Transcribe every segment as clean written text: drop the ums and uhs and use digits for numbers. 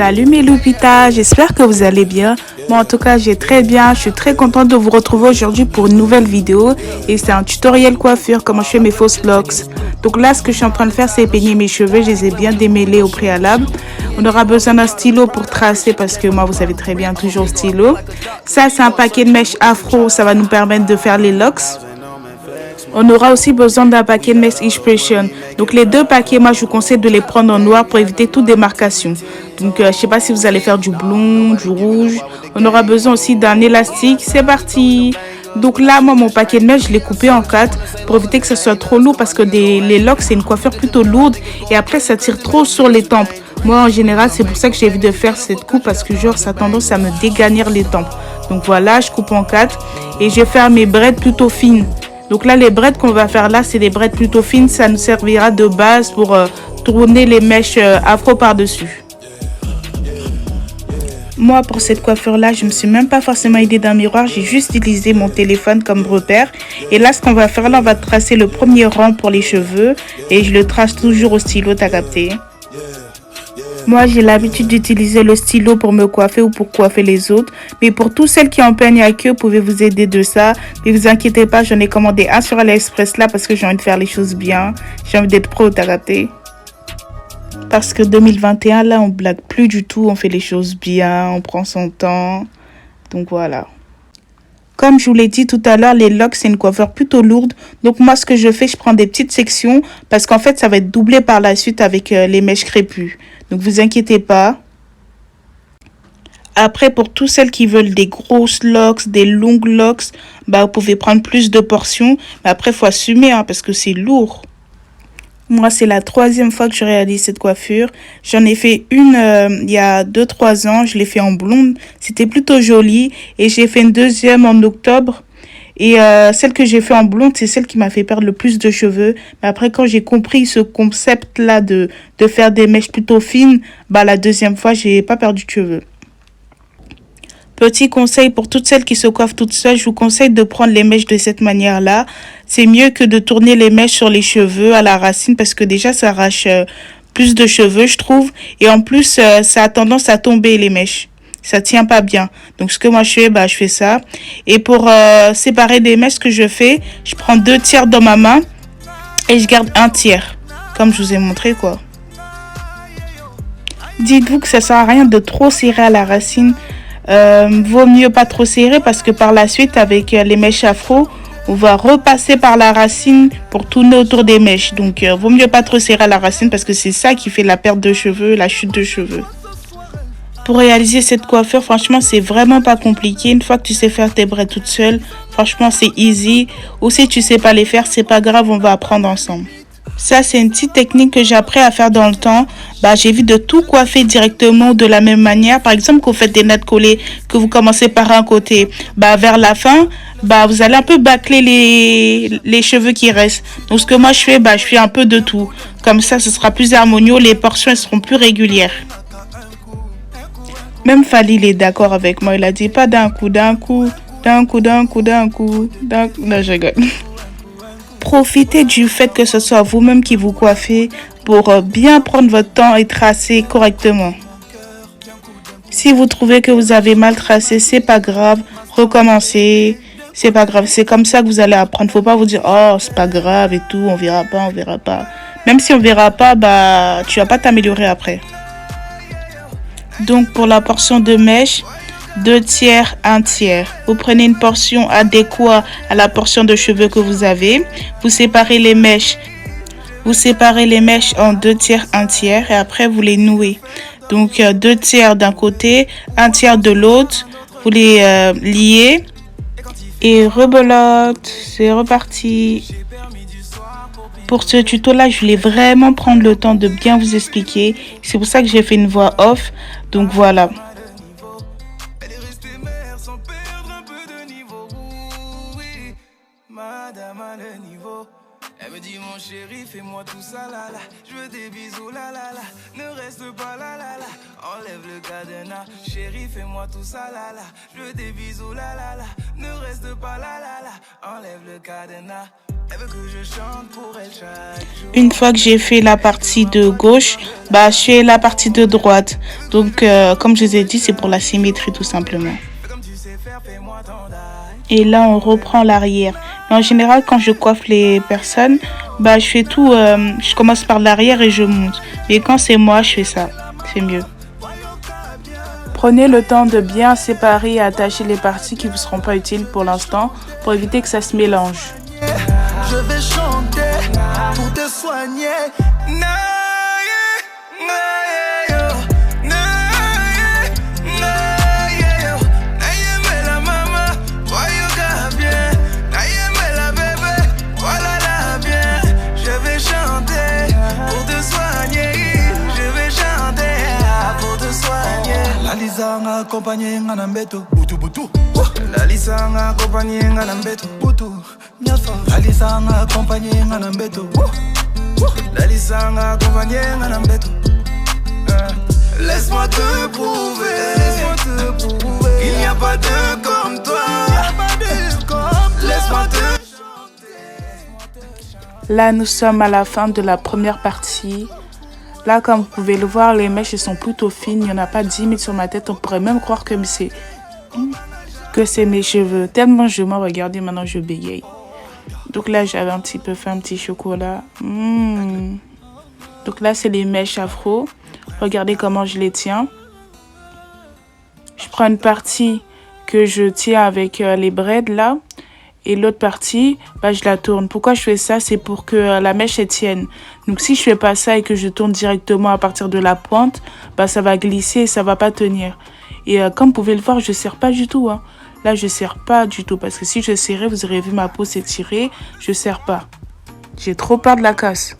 Salut mes loupitas, j'espère que vous allez bien. Moi en tout cas j'ai très bien, je suis très contente de vous retrouver aujourd'hui pour une nouvelle vidéo. Et c'est un tutoriel coiffure, comment je fais mes fausses locks. Donc là ce que je suis en train de faire c'est peigner mes cheveux, je les ai bien démêlés au préalable. On aura besoin d'un stylo pour tracer parce que moi vous savez très bien toujours stylo. Ça c'est un paquet de mèches afro, ça va nous permettre de faire les locks. On aura aussi besoin d'un paquet de Mesh Expression. Donc les deux paquets, moi je vous conseille de les prendre en noir pour éviter toute démarcation. Donc je sais pas si vous allez faire du blond, du rouge. On aura besoin aussi d'un élastique. C'est parti. Donc là, moi mon paquet de mèches, je l'ai coupé en 4 pour éviter que ce soit trop lourd parce que les locks c'est une coiffure plutôt lourde et après ça tire trop sur les tempes. Moi en général c'est pour ça que j'ai envie de faire cette coupe parce que genre ça a tendance à me dégarnir les tempes. Donc voilà, je coupe en 4 et je vais faire mes braids plutôt fines. Donc là, les braids qu'on va faire là, c'est des braids plutôt fines. Ça nous servira de base pour tourner les mèches afro par-dessus. Moi, pour cette coiffure-là, je ne me suis même pas forcément aidée d'un miroir. J'ai juste utilisé mon téléphone comme repère. Et là, ce qu'on va faire là, on va tracer le premier rang pour les cheveux. Et je le trace toujours au stylo, t'as capté? Moi, j'ai l'habitude d'utiliser le stylo pour me coiffer ou pour coiffer les autres. Mais pour tous celles qui en peignent à queue, vous pouvez vous aider de ça. Mais vous inquiétez pas, j'en ai commandé un sur AliExpress là parce que j'ai envie de faire les choses bien. J'ai envie d'être pro, t'as capté? Parce que 2021, là, on blague plus du tout. On fait les choses bien, on prend son temps. Donc voilà. Comme je vous l'ai dit tout à l'heure, les locks, c'est une coiffure plutôt lourde. Donc moi, ce que je fais, je prends des petites sections parce qu'en fait, ça va être doublé par la suite avec les mèches crépues. Donc vous inquiétez pas. Après, pour toutes celles qui veulent des grosses locks, des longues locks, bah, vous pouvez prendre plus de portions. Mais après, il faut assumer hein, parce que c'est lourd. Moi, c'est la 3e fois que je réalise cette coiffure. J'en ai fait une il y a 2-3 ans. Je l'ai fait en blonde. C'était plutôt joli. Et j'ai fait une deuxième en octobre. Et celle que j'ai fait en blonde, c'est celle qui m'a fait perdre le plus de cheveux. Mais après, quand j'ai compris ce concept-là de faire des mèches plutôt fines, bah la deuxième fois, j'ai pas perdu de cheveux. Petit conseil pour toutes celles qui se coiffent toutes seules, je vous conseille de prendre les mèches de cette manière-là. C'est mieux que de tourner les mèches sur les cheveux à la racine parce que déjà, ça arrache plus de cheveux, je trouve. Et en plus, ça a tendance à tomber les mèches. Ça tient pas bien. Donc, ce que moi je fais, bah, je fais ça. Et pour séparer des mèches, ce que je fais, je prends 2 tiers dans ma main et je garde 1 tiers. Comme je vous ai montré, quoi. Dites-vous que ça sert à rien de trop serrer à la racine. Vaut mieux pas trop serrer parce que par la suite, avec les mèches afro, on va repasser par la racine pour tourner autour des mèches. Donc, vaut mieux pas trop serrer à la racine parce que c'est ça qui fait la perte de cheveux, la chute de cheveux. Pour réaliser cette coiffure, franchement, c'est vraiment pas compliqué. Une fois que tu sais faire tes braids toute seule, franchement, c'est easy. Ou si tu sais pas les faire, c'est pas grave, on va apprendre ensemble. Ça, c'est une petite technique que j'ai appris à faire dans le temps. Bah, j'évite de tout coiffer directement de la même manière. Par exemple, quand vous faites des nattes collées, que vous commencez par un côté, bah, vers la fin, bah, vous allez un peu bâcler les cheveux qui restent. Donc, ce que moi, je fais, bah, je fais un peu de tout. Comme ça, ce sera plus harmonieux. Les portions, elles seront plus régulières. Même Fally, il est d'accord avec moi. Il a dit pas d'un coup, d'un coup, d'un coup, d'un coup, d'un coup, d'un coup. Non, je rigole. Profitez du fait que ce soit vous-même qui vous coiffez pour bien prendre votre temps et tracer correctement. Si vous trouvez que vous avez mal tracé, c'est pas grave. Recommencez. C'est pas grave. C'est comme ça que vous allez apprendre. Faut pas vous dire, oh, c'est pas grave et tout. On verra pas, on verra pas. Même si on verra pas, bah, tu vas pas t'améliorer après. Donc, pour la portion de mèche, 2 tiers, 1 tiers. Vous prenez une portion adéquate à la portion de cheveux que vous avez. Vous séparez les mèches. Vous séparez les mèches en 2 tiers, 1 tiers. Et après, vous les nouez. Donc, 2 tiers d'un côté, 1 tiers de l'autre. Vous les liez. Et rebelote. C'est reparti. Pour ce tuto-là, je voulais vraiment prendre le temps de bien vous expliquer. C'est pour ça que j'ai fait une voix off. Donc voilà. Madame a le niveau. Elle me dit mon chéri, fais-moi tout ça là là. Je veux des bisous là là là. Ne reste pas là là là. Enlève le cadenas. Chéri, fais-moi tout ça là là. Je veux des bisous là là là. Ne reste pas là là là. Enlève le cadenas. Une fois que j'ai fait la partie de gauche, je fais la partie de droite. Donc, comme je vous ai dit, c'est pour la symétrie tout simplement. Et là, on reprend l'arrière. Mais en général, quand je coiffe les personnes, je fais tout. Je commence par l'arrière et je monte. Mais quand c'est moi, je fais ça. C'est mieux. Prenez le temps de bien séparer et attacher les parties qui ne vous seront pas utiles pour l'instant, pour éviter que ça se mélange. Je vais chanter pour te soigner. Lalisanga accompagné ngana mbeto butu butu. Lalisanga accompagné ngana mbeto butu. Lalisanga accompagné ngana mbeto. Lalisanga accompagné ngana mbeto. Laisse-moi te prouver qu'il n'y a pas de comme toi. Laisse-moi te chanter. Là, nous sommes à la fin de la première partie. Là, comme vous pouvez le voir, les mèches sont plutôt fines. Il n'y en a pas 10 000 sur ma tête. On pourrait même croire que c'est mes cheveux. Tellement je m'en regardais, maintenant je bégaye. Donc là, j'avais un petit peu fait un petit chocolat. Donc là, c'est les mèches afro. Regardez comment je les tiens. Je prends une partie que je tiens avec les braids là. Et l'autre partie, je la tourne. Pourquoi je fais ça? C'est pour que la mèche elle tienne. Donc si je fais pas ça et que je tourne directement à partir de la pointe, ça va glisser et ça va pas tenir. Et comme vous pouvez le voir, je serre pas du tout. Hein. Là, je serre pas du tout. Parce que si je serrais, vous aurez vu ma peau s'étirer. Je serre pas. J'ai trop peur de la casse.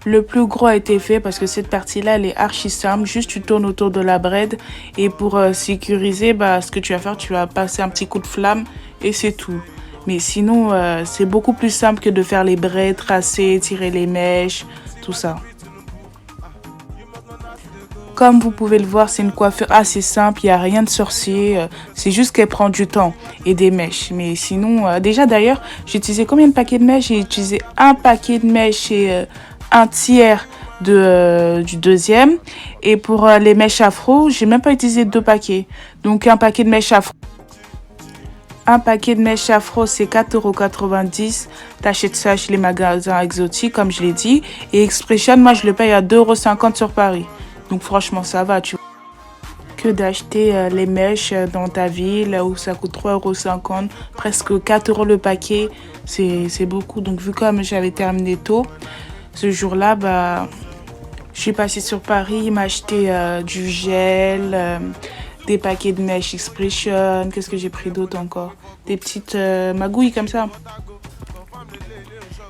Le plus gros a été fait parce que cette partie-là, elle est archi simple. Juste, tu tournes autour de la braid. Et pour sécuriser, ce que tu vas faire, tu vas passer un petit coup de flamme et c'est tout. Mais sinon, c'est beaucoup plus simple que de faire les braids, tracer, tirer les mèches, tout ça. Comme vous pouvez le voir, c'est une coiffure assez simple. Il n'y a rien de sorcier. C'est juste qu'elle prend du temps et des mèches. Mais sinon, déjà d'ailleurs, j'ai utilisé combien de paquets de mèches? J'ai utilisé un paquet de mèches et un tiers du deuxième. Et pour les mèches afro, j'ai même pas utilisé 2 paquets. Donc un paquet de mèches afro. Un paquet de mèches afro, c'est 4,90 €. T'achètes ça chez les magasins exotiques, comme je l'ai dit. Et Expression, moi, je le paye à 2,50 € sur Paris. Donc franchement, ça va, tu vois. Que d'acheter les mèches dans ta ville où ça coûte 3,50 €, presque 4 € le paquet. C'est beaucoup. Donc vu comme j'avais terminé tôt, ce jour-là, je suis passée sur Paris, m'acheter du gel, des paquets de mèches Expression. Qu'est-ce que j'ai pris d'autre encore? Des petites magouilles comme ça.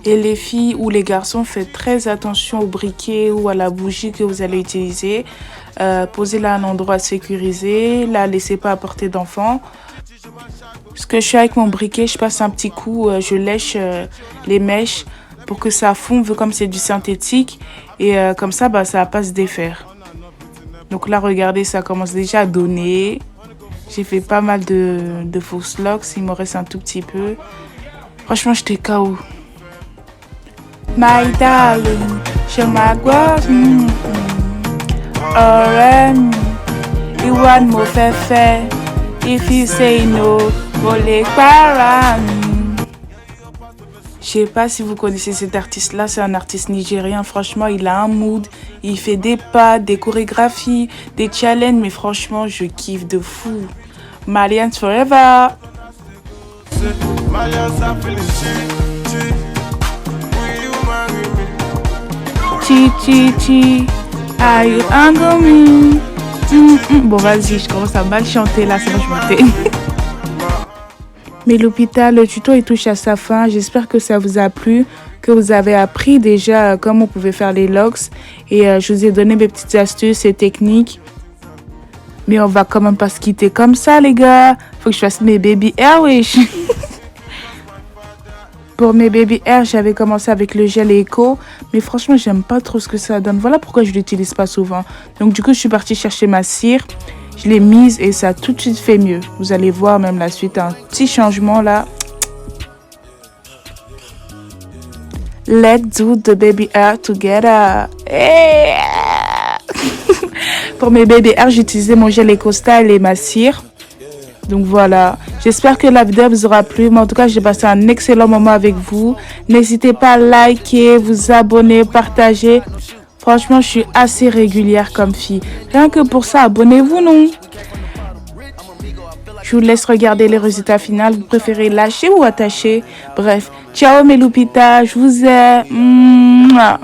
Et les filles ou les garçons, faites très attention au briquet ou à la bougie que vous allez utiliser. Posez-la à un endroit sécurisé. La laissez pas à portée d'enfant. Ce que je fais avec mon briquet, je passe un petit coup, je lèche les mèches pour que ça fonde comme c'est du synthétique. Et comme ça, ça va pas se défaire. Donc là, regardez, ça commence déjà à donner. J'ai fait pas mal de fausses locks. Il me reste un tout petit peu. Franchement, j'étais KO. My darling, show my guap. Iwan mo fefe. If you say no, volé para. Je sais pas si vous connaissez cet artiste-là, c'est un artiste nigérien. Franchement, il a un mood, il fait des pas, des chorégraphies, des challenges, mais franchement, je kiffe de fou. Malians forever. Chi chi chi, are you angry? Bon, vas-y, je commence à mal chanter là, c'est bon, je me tais. Mais l'hôpital, le tuto, il touche à sa fin. J'espère que ça vous a plu, que vous avez appris déjà comment vous pouvez faire les locks. Et je vous ai donné mes petites astuces et techniques. Mais on va quand même pas se quitter comme ça, les gars. Faut que je fasse mes baby hair, wesh. Pour mes baby hair, j'avais commencé avec le gel Eco. Mais franchement, j'aime pas trop ce que ça donne. Voilà pourquoi je l'utilise pas souvent. Donc du coup, je suis partie chercher ma cire. Je l'ai mise et ça a tout de suite fait mieux. Vous allez voir même la suite, un petit changement là. Let's do the baby hair together. Hey! Pour mes baby hair, j'ai utilisé mon gel EcoStyle et ma cire. Donc voilà, j'espère que la vidéo vous aura plu. Mais en tout cas, j'ai passé un excellent moment avec vous. N'hésitez pas à liker, vous abonner, partager. Franchement, je suis assez régulière comme fille. Rien que pour ça, abonnez-vous, non? Je vous laisse regarder les résultats finaux. Vous préférez lâcher ou attacher? Bref, ciao mes loupitas, je vous aime. Mouah.